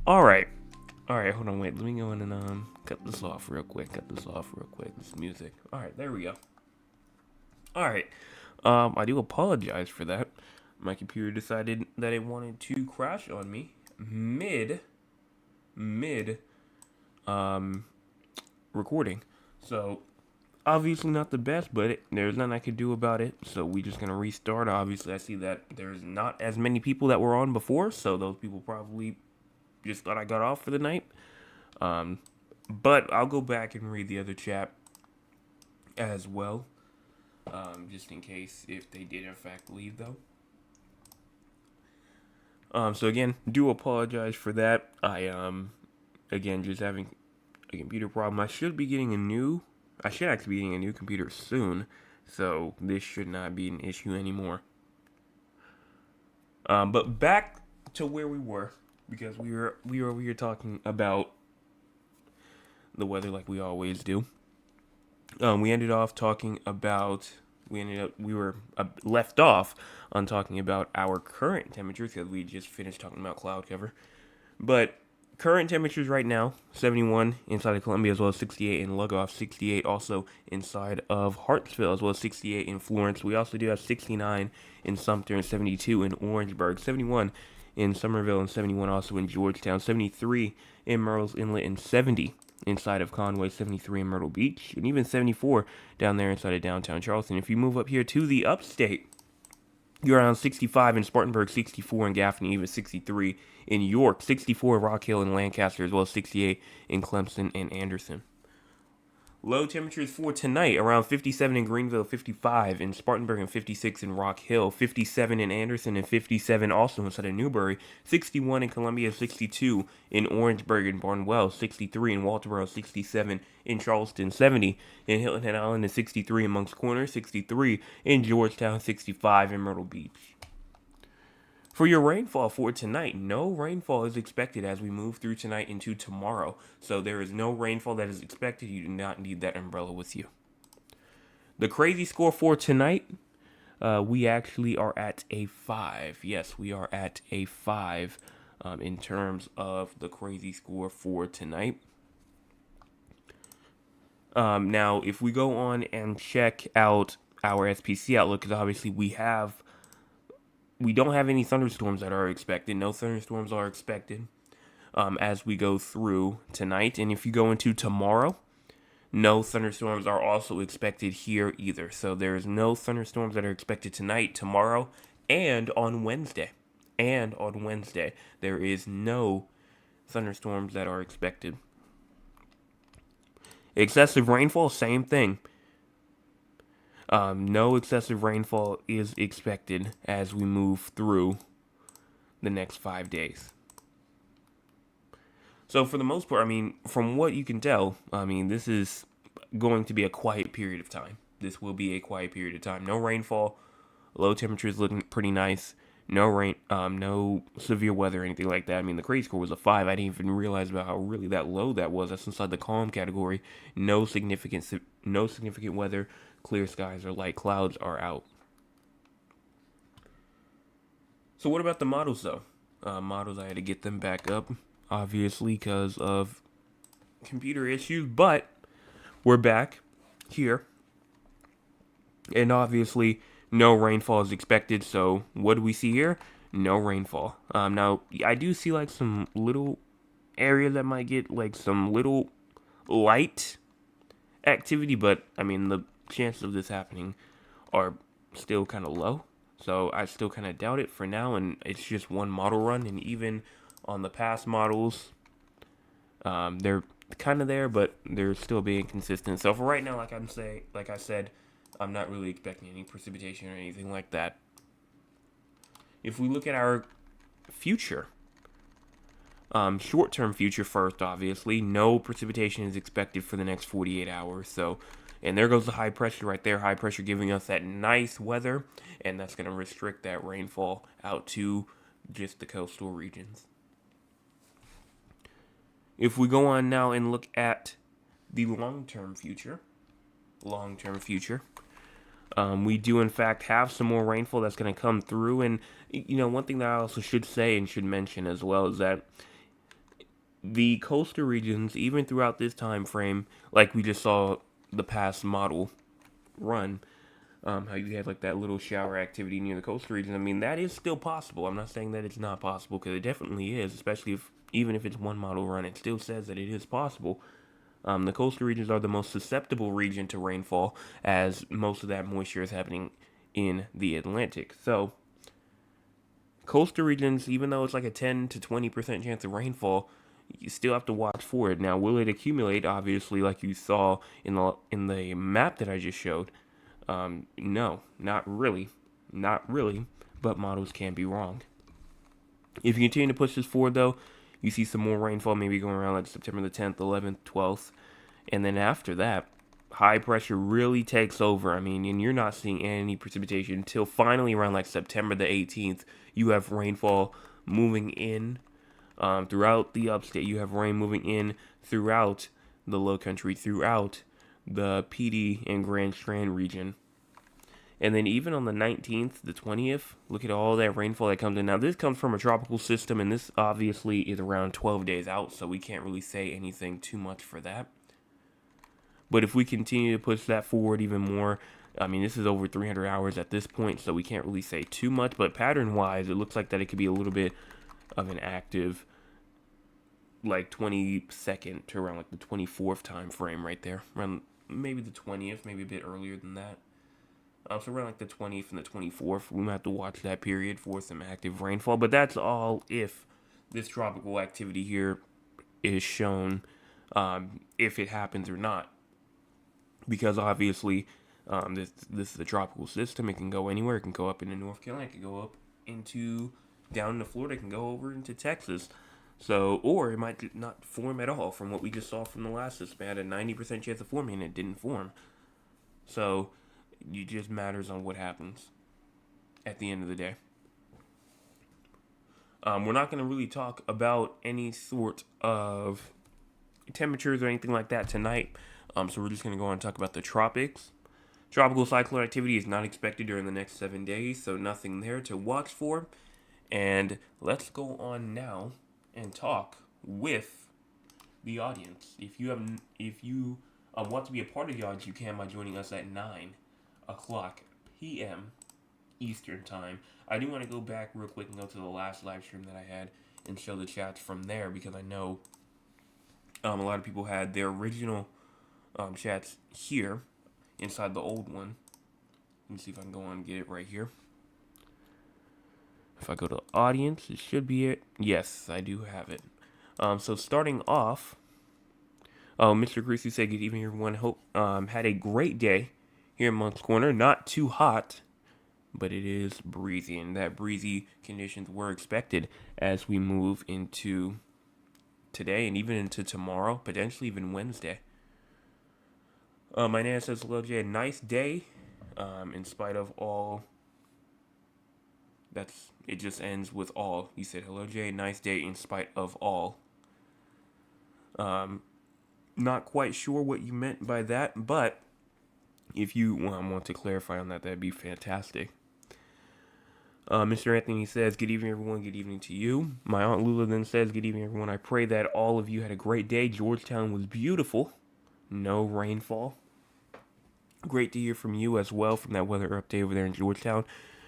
All right. All right, hold on, wait. Let me go in and cut this off real quick. This music. All right, there we go. All right. I do apologize for that. My computer decided that it wanted to crash on me mid um recording. So, obviously not the best, but there's nothing I could do about it. So, we just going to restart. Obviously, I see that there's not as many people that were on before, so those people probably just thought I got off for the night. Um, but I'll go back and read the other chat as well, just in case if they did in fact leave though. So again, do apologize for that. Again, just having a computer problem. I should actually be getting a new computer soon, so this should not be an issue anymore. But back to where we were, because we were over here talking about the weather like we always do. We ended off talking about we were left off on talking about our current temperatures because we just finished talking about cloud cover. But current temperatures right now: 71 inside of Columbia, as well as 68 in Lugoff, 68 also inside of Hartsville, as well as 68 in Florence. We also do have 69 in Sumter and 72 in Orangeburg, 71 in Somerville, and 71 also in Georgetown, 73 in Murrells Inlet, and 70 inside of Conway, 73 in Myrtle Beach, and even 74 down there inside of downtown Charleston. If you move up here to the upstate, you're around 65 in Spartanburg, 64 in Gaffney, even 63 in York, 64 in Rock Hill and Lancaster, as well as 68 in Clemson and Anderson. Low temperatures for tonight: around 57 in Greenville, 55 in Spartanburg, and 56 in Rock Hill, 57 in Anderson, and 57 also inside of Newberry, 61 in Columbia, 62 in Orangeburg and Barnwell, 63 in Walterboro, 67 in Charleston, 70 in Hilton Head Island, and 63 in Moncks Corner, 63 in Georgetown, 65 in Myrtle Beach. For your rainfall for tonight, no rainfall is expected as we move through tonight into tomorrow. So there is no rainfall that is expected. You do not need that umbrella with you. The crazy score for tonight, we actually are at a 5. Yes, we are at a 5 in terms of the crazy score for tonight. Now, if we go on and check out our SPC outlook, because obviously we have we don't have any thunderstorms that are expected. No thunderstorms are expected as we go through tonight. And if you go into tomorrow, no thunderstorms are also expected here either. So there's no thunderstorms that are expected tonight, tomorrow, and on Wednesday. And on Wednesday, there is no thunderstorms that are expected. Excessive rainfall, same thing. No excessive rainfall is expected as we move through the next 5 days. So for the most part, I mean, from what you can tell, I mean, this is going to be a quiet period of time. This will be a quiet period of time. No rainfall, low temperatures looking pretty nice. No rain, no severe weather or anything like that. I mean, the crazy score was a 5. I didn't even realize about how really that low that was. That's inside the calm category. No significant weather. Clear skies or light clouds are out. So what about the models though? Models, I had to get them back up, obviously, because of computer issues. But we're back here, and obviously no rainfall is expected. So what do we see here? No rainfall. Now I do see like some little areas that might get like some little light activity, but I mean the chances of this happening are still kind of low. So I still kind of doubt it for now, and it's just one model run, and even on the past models, they're kind of there, but they're still being consistent. So for right now, like I said, I'm not really expecting any precipitation or anything like that. If we look at our future, short-term future first, obviously, no precipitation is expected for the next 48 hours. So, and there goes the high pressure right there. High pressure giving us that nice weather, and that's going to restrict that rainfall out to just the coastal regions. If we go on now and look at the long-term future, we do in fact have some more rainfall that's going to come through. And you know, one thing that I also should say and should mention as well is that the coastal regions, even throughout this time frame, like we just saw the past model run, how you had like that little shower activity near the coastal region. I mean, that is still possible. I'm not saying that it's not possible, because it definitely is, especially even if it's one model run, it still says that it is possible. The coastal regions are the most susceptible region to rainfall, as most of that moisture is happening in the Atlantic. So, coastal regions, even though it's like a 10 to 20% chance of rainfall, you still have to watch for it. Now, will it accumulate? Obviously, like you saw in the map that I just showed. No, not really, but models can be wrong. If you continue to push this forward, though, you see some more rainfall, maybe going around like September the 10th, 11th, 12th, and then after that, high pressure really takes over. I mean, and you're not seeing any precipitation until finally around like September the 18th. You have rainfall moving in throughout the upstate. You have rain moving in throughout the low country, throughout the PD and Grand Strand region. And then even on the 19th, the 20th, look at all that rainfall that comes in. Now, this comes from a tropical system, and this obviously is around 12 days out, so we can't really say anything too much for that. But if we continue to push that forward even more, I mean, this is over 300 hours at this point, so we can't really say too much. But pattern-wise, it looks like that it could be a little bit of an active, like 22nd to around like the 24th time frame right there. Around maybe the 20th, maybe a bit earlier than that. So around like the 20th and the 24th, we might have to watch that period for some active rainfall. But that's all if this tropical activity here is shown, if it happens or not. Because obviously, this is a tropical system. It can go anywhere. It can go up into North Carolina. It can go up down into Florida. It can go over into Texas. So, or it might not form at all. From what we just saw from the last system, it had a 90% chance of forming, and it didn't form. So, it just matters on what happens at the end of the day. We're not going to really talk about any sort of temperatures or anything like that tonight. So we're just going to go on and talk about the tropics. Tropical cyclone activity is not expected during the next 7 days, so nothing there to watch for. And let's go on now and talk with the audience. If you want to be a part of the audience, you can by joining us at 9 o'clock p.m. Eastern time. I do want to go back real quick and go to the last live stream that I had and show the chats from there, because I know a lot of people had their original chats here inside the old one. Let me see if I can go on and get it right here. If I go to audience, it should be it. Yes, I do have it. So starting off, Mr. Greasy said, "Good evening, everyone. Hope had a great day here in Moncks Corner. Not too hot, but it is breezy, and that breezy conditions were expected as we move into today and even into tomorrow, potentially even Wednesday." My Nana says, "Hello, Jay. A nice day, in spite of all." It just ends with all. He said, "Hello, Jay. Nice day in spite of all." Not quite sure what you meant by that, but if you want to clarify on that, that'd be fantastic. Mr. Anthony says, "Good evening, everyone. Good evening to you." My Aunt Lula then says, "Good evening, everyone. I pray that all of you had a great day. Georgetown was beautiful. No rainfall." Great to hear from you as well, from that weather update over there in Georgetown.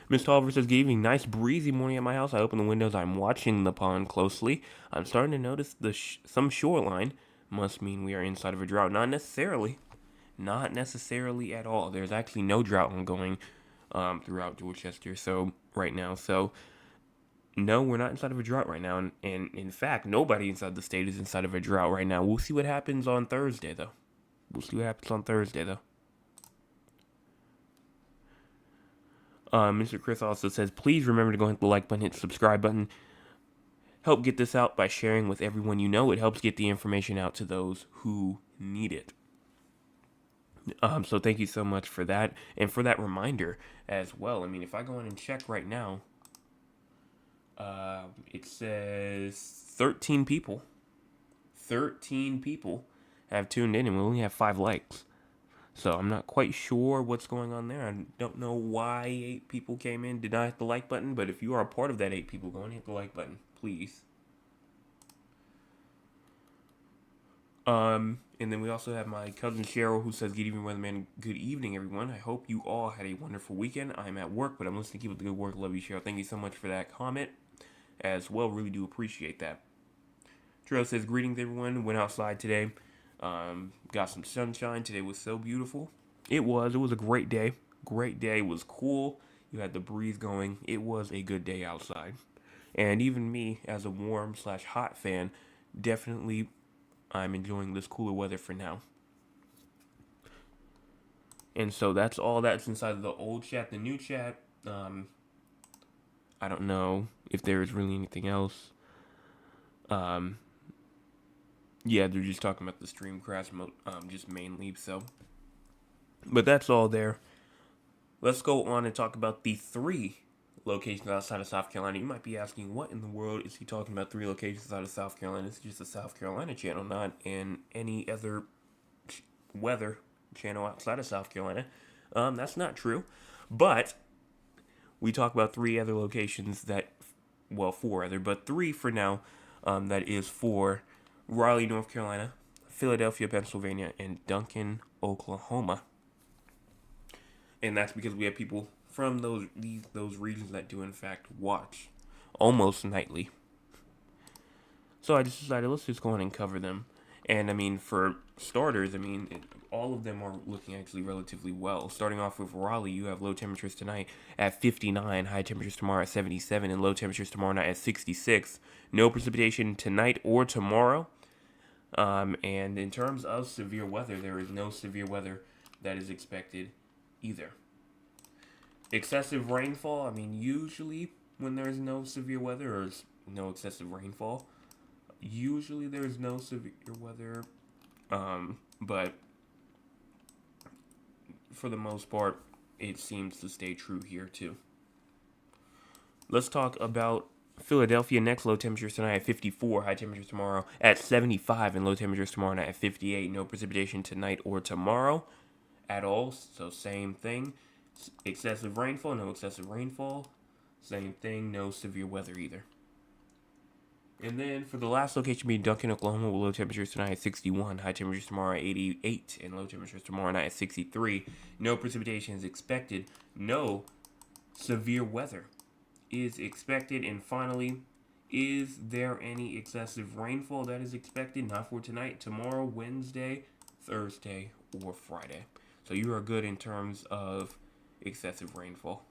Miss Tolliver says, "Good evening. Nice breezy morning at my house. I open the windows. I'm watching the pond closely. I'm starting to notice some shoreline. Must mean we are inside of a drought." Not necessarily. Not necessarily at all. There's actually no drought ongoing throughout Dorchester right now. So, no, we're not inside of a drought right now. And in fact, nobody inside the state is inside of a drought right now. We'll see what happens on Thursday, though. Mr. Chris also says, "Please remember to go hit the like button, hit the subscribe button. Help get this out by sharing with everyone you know. It helps get the information out to those who need it." So thank you so much for that, and for that reminder as well. I mean, if I go in and check right now, it says 13 people. 13 people have tuned in, and we only have 5 likes. So I'm not quite sure what's going on there. I don't know why 8 people came in, did not hit the like button, but if you are a part of that 8 people, go and hit the like button, please. And then we also have my cousin Cheryl, who says, "Good evening, weatherman. Good evening, everyone. I hope you all had a wonderful weekend. I'm at work, but I'm listening. Keep up the good work. Love you, Cheryl." Thank you so much for that comment as well. Really do appreciate that. Cheryl says, "Greetings, everyone. Went outside today. Got some sunshine. Today was so beautiful." It was a great day. Great day. It was cool. You had the breeze going. It was a good day outside. And even me, as a warm/hot fan, definitely I'm enjoying this cooler weather for now. And so that's all that's inside of the old chat. The new chat, I don't know if there is really anything else. Yeah, they're just talking about the stream crash, just mainly, so. But that's all there. Let's go on and talk about the 3 locations outside of South Carolina. You might be asking, what in the world is he talking about 3 locations out of South Carolina? It's just a South Carolina channel, not in any other weather channel outside of South Carolina. That's not true. But we talk about 3 other locations 4 other, but 3 for now, that is for Raleigh, North Carolina, Philadelphia, Pennsylvania, and Duncan, Oklahoma. And that's because we have people from those regions that do in fact watch almost nightly. So I just decided, let's just go on and cover them. And I mean, for starters, all of them are looking actually relatively well. Starting off with Raleigh, you have low temperatures tonight at 59, high temperatures tomorrow at 77, and low temperatures tomorrow night at 66. No precipitation tonight or tomorrow. And in terms of severe weather, there is no severe weather that is expected either. Excessive rainfall, usually when there's no severe weather or no excessive rainfall, usually there's no severe weather, but for the most part, it seems to stay true here too. Let's talk about Philadelphia next. Low temperatures tonight at 54, high temperatures tomorrow at 75, and low temperatures tomorrow night at 58. No precipitation tonight or tomorrow at all, so same thing. Excessive rainfall, no excessive rainfall. Same thing, no severe weather either. And then for the last location being Duncan, Oklahoma, with low temperatures tonight at 61, high temperatures tomorrow at 88, and low temperatures tomorrow night at 63. No precipitation is expected. No severe weather is expected. And finally, is there any excessive rainfall that is expected? Not for tonight, tomorrow, Wednesday, Thursday, or Friday. So you are good in terms of excessive rainfall.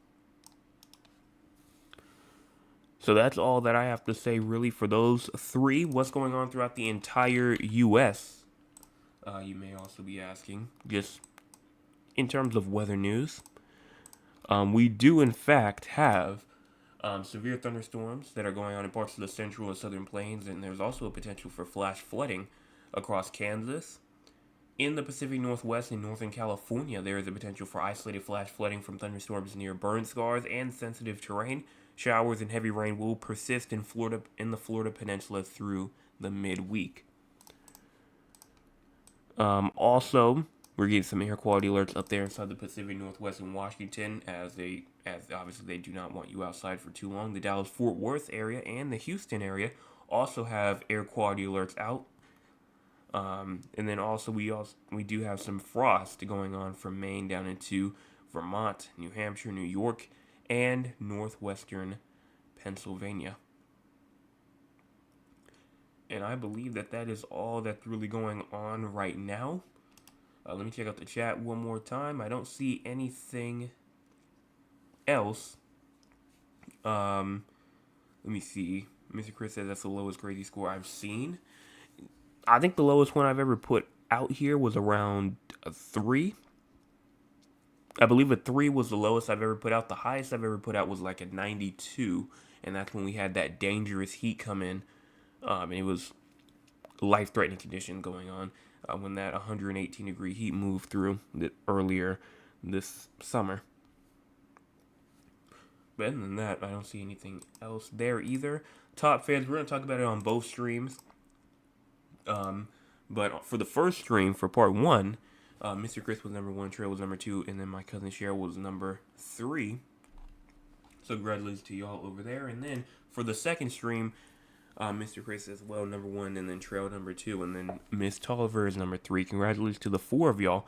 So that's all that I have to say really for those three. What's going on throughout the entire U.S.? You may also be asking, just in terms of weather news. We do in fact have severe thunderstorms that are going on in parts of the central and southern plains, and there's also a potential for flash flooding across Kansas. In the Pacific Northwest and Northern California, there is a potential for isolated flash flooding from thunderstorms near burn scars and sensitive terrain. Showers and heavy rain will persist in the Florida Peninsula through the midweek. Also, we're getting some air quality alerts up there inside the Pacific Northwest and Washington, as obviously they do not want you outside for too long. The Dallas-Fort Worth area and the Houston area also have air quality alerts out. And then also we do have some frost going on from Maine down into Vermont, New Hampshire, New York, and northwestern Pennsylvania. And I believe that is all that's really going on right now. Let me check out the chat one more time. I don't see anything else. Let me see. Mr. Chris says that's the lowest crazy score I've seen. I think the lowest one I've ever put out here was around a 3. I believe a 3 was the lowest I've ever put out. The highest I've ever put out was like a 92, and that's when we had that dangerous heat come in, and it was life-threatening condition going on when that 118-degree heat moved through earlier this summer. But other than that, I don't see anything else there either. Top fans, we're going to talk about it on both streams. But for the first stream, for part 1, Mr. Chris was number 1, Trail was number 2, and then my cousin Cheryl was number 3. So congratulations to y'all over there. And then for the second stream, Mr. Chris as well, number 1, and then Trail number 2, and then Miss Tolliver is number 3. Congratulations to the 4 of y'all.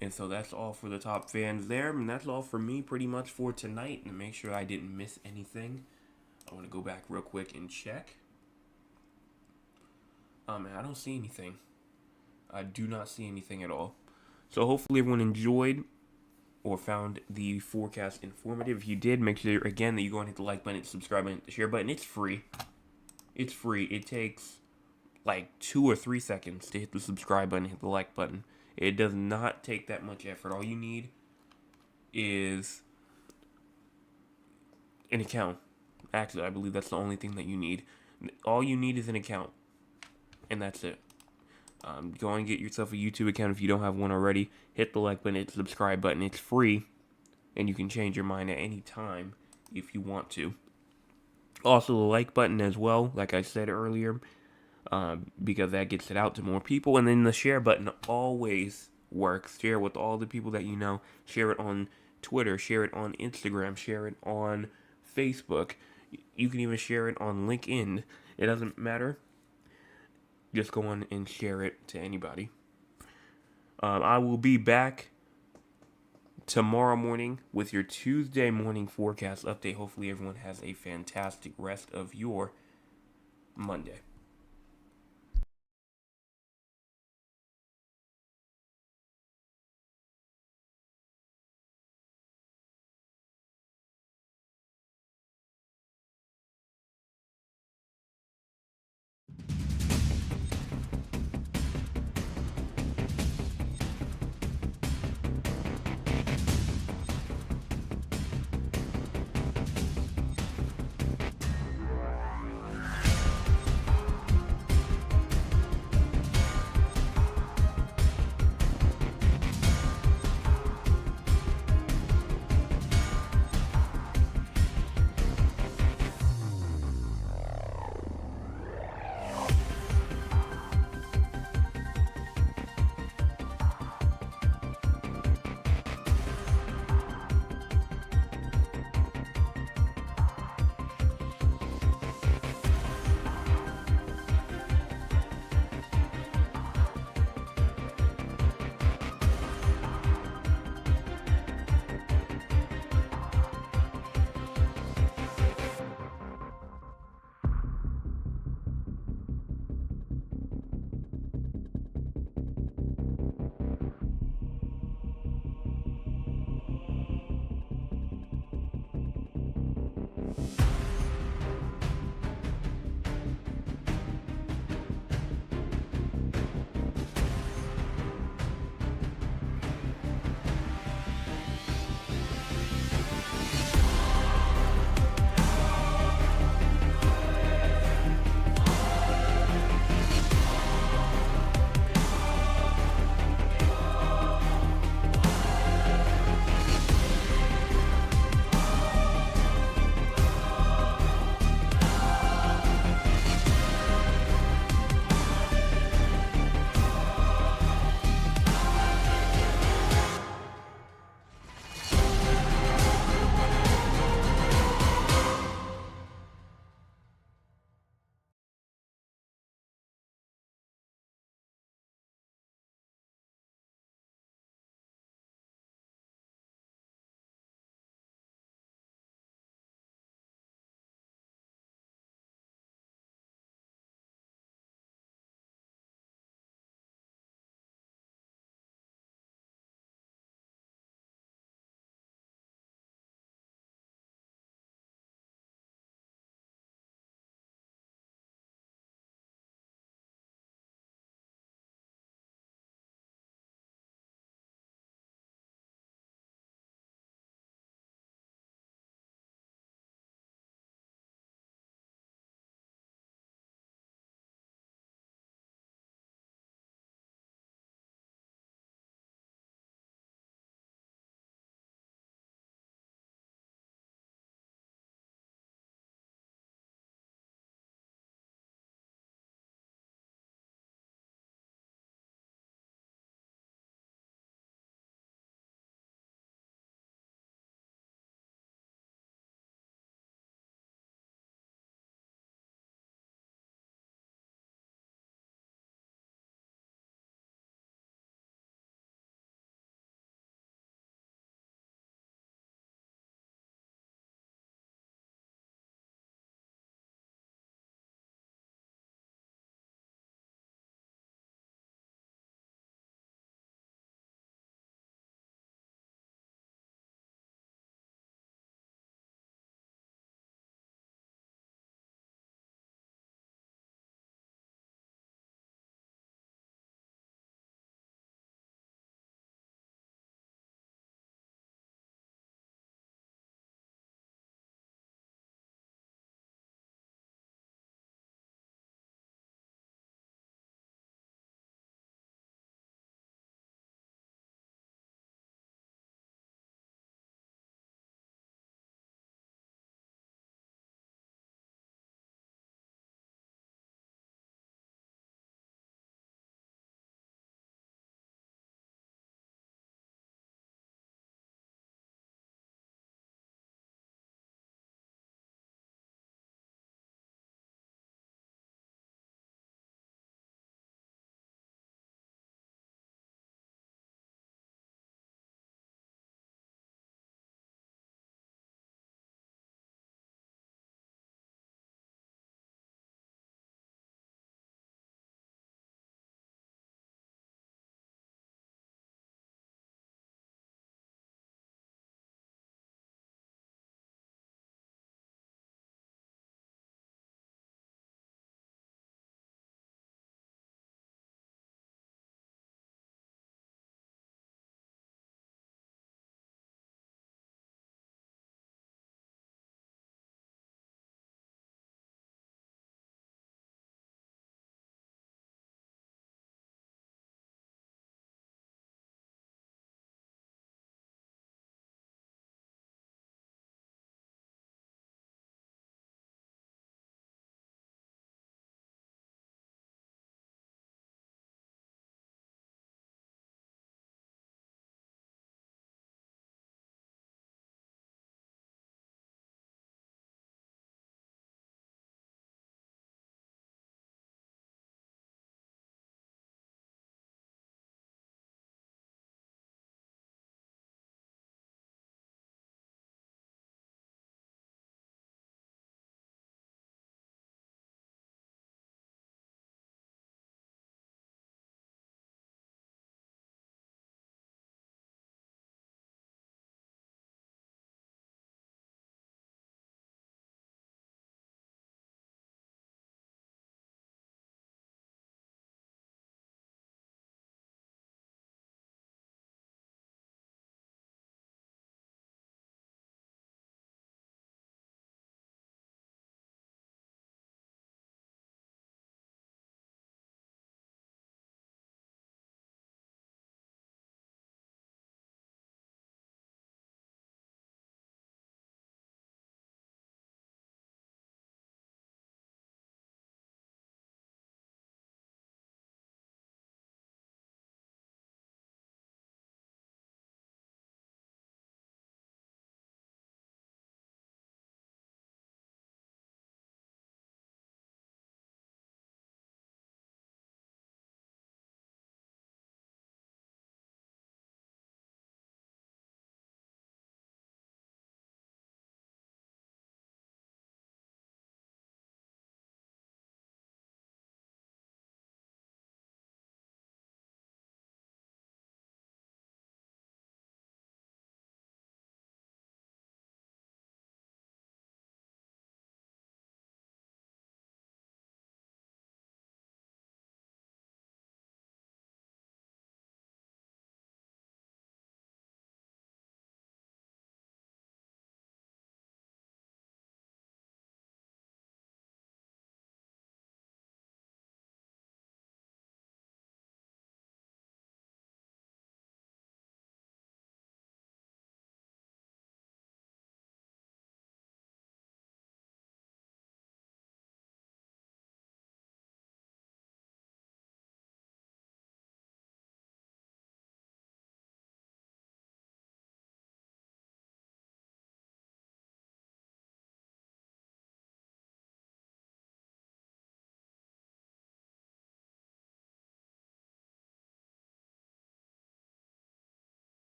And so that's all for the top fans there, and that's all for me pretty much for tonight. And to make sure I didn't miss anything, I want to go back real quick and check. Man, I don't see anything. I do not see anything at all. So hopefully everyone enjoyed or found the forecast informative. If you did, make sure again that you go and hit the like button, the subscribe button, the share button. It's free. It's free. It takes like 2 or 3 seconds to hit the subscribe button, hit the like button. It does not take that much effort. All you need is an account. Actually, I believe that's the only thing that you need. All you need is an account, and that's it. Go and get yourself a YouTube account if you don't have one already. Hit the like button, hit the subscribe button. It's free, and you can change your mind at any time if you want to. Also, the like button as well, like I said earlier, because that gets it out to more people. And then the share button always works. Share it with all the people that you know. Share it on Twitter. Share it on Instagram. Share it on Facebook. You can even share it on LinkedIn. It doesn't matter. Just go on and share it to anybody. I will be back tomorrow morning with your Tuesday morning forecast update. Hopefully everyone has a fantastic rest of your Monday.